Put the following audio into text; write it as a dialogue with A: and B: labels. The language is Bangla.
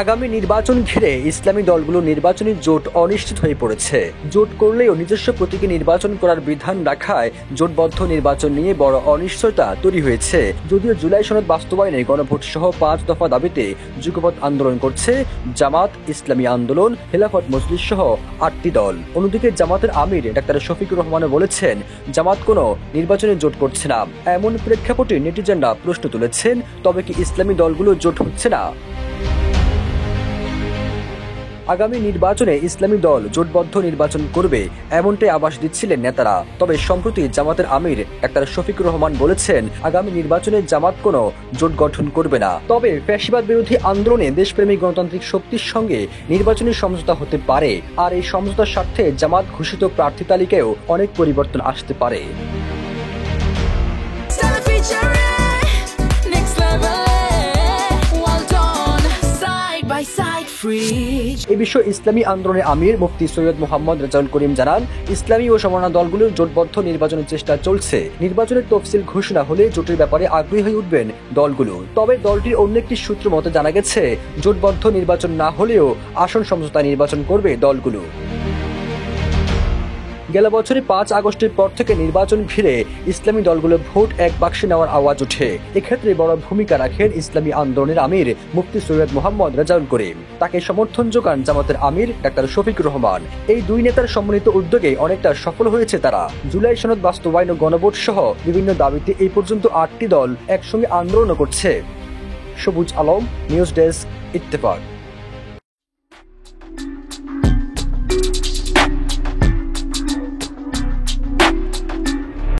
A: আগামী নির্বাচন ঘিরে ইসলামী দলগুলো নির্বাচনী জোট অনিশ্চিত হয়ে পড়েছে। জোট করলেও নিজস্ব প্রতীকে নির্বাচন করার বিধান রাখায় জোটবদ্ধ নির্বাচন নিয়ে বড় অনিশ্চয়তা তৈরি হয়েছে। যদিও জুলাই সনদ বাস্তবায়নে গণভোট সহ 5 দফা দাবিতে যুগপৎ আন্দোলন করছে জামাত, ইসলামী আন্দোলন, খেলাফত মজলিস সহ 8টি দল। অন্যদিকে জামাতের আমির ডাক্তার শফিকুর রহমানও বলেছেন, জামাত কোনো নির্বাচনে জোট করছে না। এমন প্রেক্ষাপটে নেটিজেনরা প্রশ্ন তুলেছেন, তবে কি ইসলামী দলগুলো জোট হচ্ছে না? আগামী নির্বাচনে ইসলামী দল জোটবদ্ধ নির্বাচন করবে এমনটাই আভাস দিচ্ছিলেন নেতারা। তবে সম্প্রতি জামাতের আমির ডাক্তার শফিকুর রহমান বলেছেন, আগামী নির্বাচনে জামাত কোনো জোট গঠন করবে না। তবে ফ্যাসিবাদ বিরোধী আন্দোলনে দেশপ্রেমিক গণতান্ত্রিক শক্তির সঙ্গে নির্বাচনী সমঝোতা হতে পারে, আর এই সমঝোতার স্বার্থে জামাত ঘোষিত প্রার্থী তালিকায়ও অনেক পরিবর্তন আসতে পারে। এই বিষয়ে ইসলামী আন্দোলনের আমির মুফতি সৈয়দ মোহাম্মদ রেজাউল করিম জানান, ইসলামী ও সমমনা দলগুলোর জোটবদ্ধ নির্বাচনের চেষ্টা চলছে। নির্বাচনের তফসিল ঘোষণা হলে জোটের ব্যাপারে আগ্রহী হয়ে উঠবেন দলগুলো। তবে দলটির অন্য একটি সূত্র মতে জানা গেছে, জোটবদ্ধ নির্বাচন না হলেও আসন সমঝোতা নির্বাচন করবে দলগুলো। গেল বছরে 5 আগস্টের পর থেকে নির্বাচন ঘিরে ইসলামী দলগুলো ভোট এক বাক্সে নেওয়ার আওয়াজ ওঠে। এক্ষেত্রে বড় ভূমিকা রাখেন ইসলামী আন্দোলনের আমির মুফতি সৈয়দ মোহাম্মদ রেজাউল করিম। তাকে সমর্থন যোগান জামাতের আমির ডাক্তার শফিকুর রহমান। এই দুই নেতার সম্মিলিত উদ্যোগে অনেকটা সফল হয়েছে তারা। জুলাই সনদ বাস্তবায়ন ও গণভোট সহ বিভিন্ন দাবিতে এই পর্যন্ত 8টি দল একসঙ্গে আন্দোলন করছে। সবুজ আলম, নিউজ ডেস্ক, ইত্তেফাক।